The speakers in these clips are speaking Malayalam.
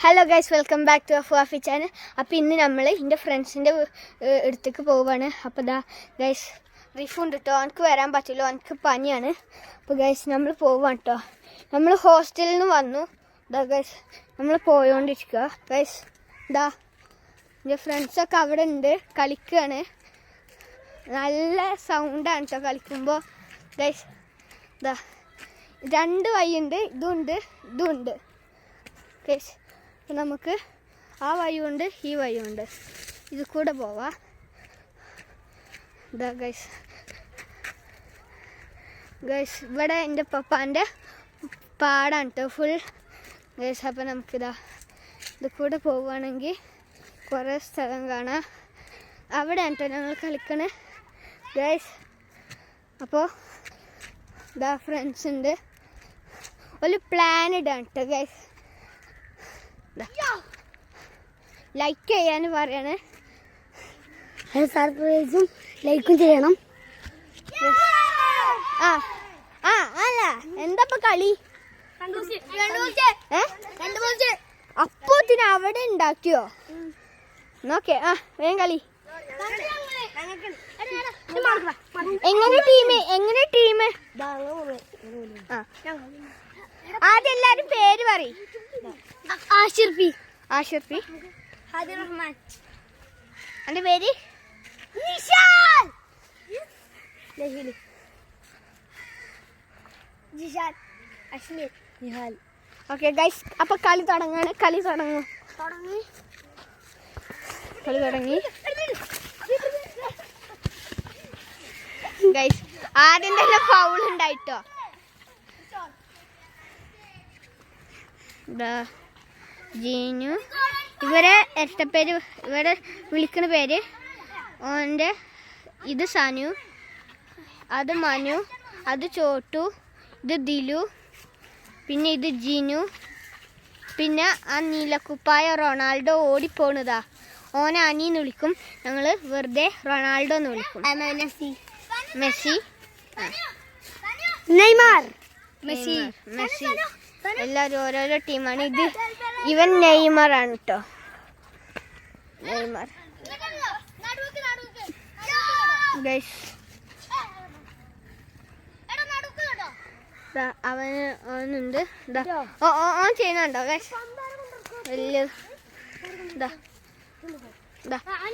Hello guys, welcome back to അഫുവാഫി ചാനൽ. അപ്പോൾ ഇന്ന് നമ്മൾ എൻ്റെ ഫ്രണ്ട്സിൻ്റെ അടുത്തേക്ക് പോവുകയാണ്. അപ്പോൾ ഇതാ ഗൈസ് റിഫുണ്ട് കേട്ടോ, എനിക്ക് വരാൻ പറ്റില്ല, എനിക്ക് പനിയാണ്. അപ്പോൾ ഗൈസ് നമ്മൾ പോവാണ് കേട്ടോ. നമ്മൾ ഹോസ്റ്റലിൽ നിന്ന് വന്നു. ഇതാ ഗൈസ് നമ്മൾ പോയോണ്ടിരിക്കുക. ഗൈസ് ഇതാ എൻ്റെ ഫ്രണ്ട്സൊക്കെ അവിടെ ഉണ്ട്, കളിക്കുകയാണ്. നല്ല സൗണ്ടാണ് കേട്ടോ കളിക്കുമ്പോൾ. ഗൈസ് ഇതാ രണ്ട് വഴിയുണ്ട്, ഇതുണ്ട് ഇതുണ്ട് ഗൈസ്. അപ്പം നമുക്ക് ആ വഴിയുണ്ട് ഈ വഴിയുണ്ട്, ഇത് കൂടെ പോവാം. ഇതാ ഗൈസ് ഇവിടെ എൻ്റെ പപ്പാൻ്റെ പാടാണ് കേട്ടോ ഫുൾ ഗൈസ്. അപ്പം നമുക്കിതാ ഇത് കൂടെ പോവുകയാണെങ്കിൽ കുറേ സ്ഥലം കാണാം. അവിടെയാണ് കേട്ടോ ഞങ്ങൾ കളിക്കണേ ഗൈസ്. അപ്പോൾ ഇതാ ഫ്രണ്ട്സ് ഉണ്ട്, ഒരു പ്ലാൻ ഇടാണ് കേട്ടോ ഗൈസ്. ലൈക്ക് ചെയ്യാൻ പറയണേ, സർപ്രൈസും ലൈക്കും ചെയ്യണം. ആ ആ അല്ല എന്താ കളി? അപ്പോത്തിന് അവിടെ ഉണ്ടാക്കിയോ? നോക്കേ ആ വേഗം കളി. എങ്ങനെ ടീം? ആ ആദ്യം എല്ലാരും പേര് പറയും. ആഷിർപി, റഹ്മാൻ, എന്റെ പേര് ജിഷാൻ, അശ്മിർ, നിഹാൽ. ഓക്കെ ഗൈസ്, അപ്പൊ കളി തുടങ്ങാണ്. കളി തുടങ്ങി ഗൈസ്. ആദ്യം തന്നെ ഫൗൾ ഉണ്ടായിട്ടോ. ജീനു, ഇവരെ ഇരട്ടപ്പേര്, ഇവരെ വിളിക്കുന്ന പേര് ഓൻ്റെ ഇത് സനു, അത് മനു, അത് ചോട്ടു, ഇത് ദിലു, പിന്നെ ഇത് ജിനു, പിന്നെ ആ നീലക്കുപ്പായ റൊണാൾഡോ ഓടിപ്പോണതാ, ഓനെ അനിന്ന് വിളിക്കും ഞങ്ങൾ, വെറുതെ റൊണാൾഡോ എന്ന് വിളിക്കും. മെസ്സി, നെയ്മർ, മെസ്സി എല്ലാവരും ഓരോരോ ടീമാണ്. ഇത് ഇവൻ നെയ്മറാണ് കേട്ടോ, നെയ്മർ ഗൈസ്. അവനുണ്ട്, ഓൻ ചെയ്യുന്നുണ്ടോ ഗൈസ്? വലിയ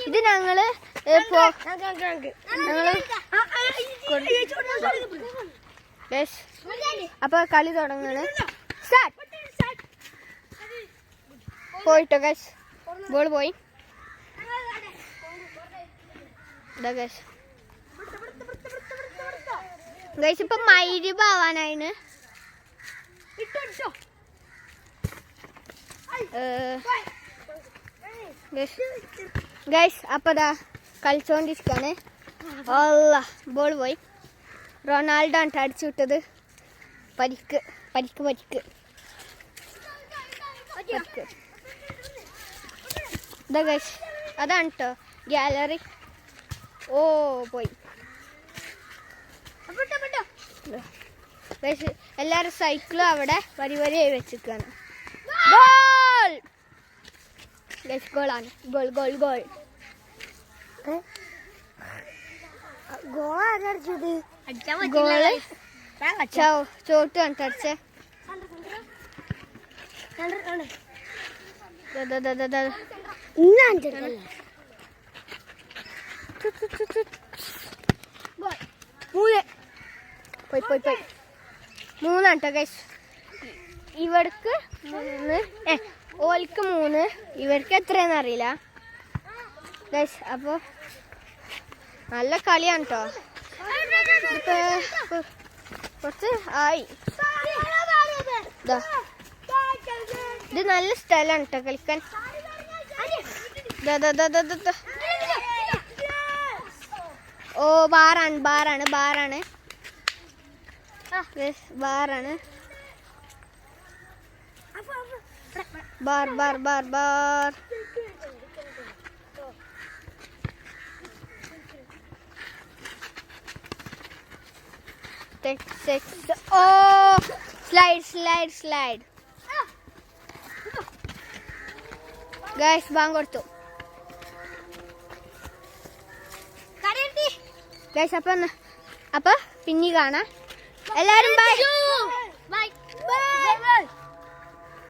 ഇത് ഞങ്ങള് ഗൈസ്. അപ്പൊ കളി തുടങ്ങാണ്. പോയിട്ടോ ഗൈസ്, ബോൾ പോയി. ഗൈസ് ഇപ്പൊ മൈരിബ് ആവാനായിന്. ഗൈസ് അപ്പൊ ദാ കളിച്ചോണ്ടിരിക്കാണ്. അല്ലാ ബോൾ പോയി. റൊണാൾഡോ ആണ് അടിച്ചു വിട്ടത്. പരിക്ക്. ഗൈസ് അതാണ് കേട്ടോ ഗാലറി. ഓ പോയി. എല്ലാരും സൈക്കിളും അവിടെ വരിയായി വെച്ചിരിക്കാണ്. ഗോളാണ്. Goal goal ചോട്ട് കണ്ടടിച്ചേ. പോയി 3 ഗൈസ്. ഇവർക്ക് 3, ഓൽക്ക് 3, ഇവർക്ക് എത്രയെന്ന് അറിയില്ല ഗൈസ്. അപ്പോൾ നല്ല കളിയാണ് കേട്ടോ. കുറച്ച് ആയി. ഇത് നല്ല സ്ഥലമാണ് കേട്ടോ കളിക്കാൻ. ഓ ബാറാണ്. ബാർ. Oh, slide. ഗൈസ് ബാങ്ക് കൊടുത്തു ഗൈസ്. അപ്പൊ പിന്നെ കാണാം. എല്ലാരും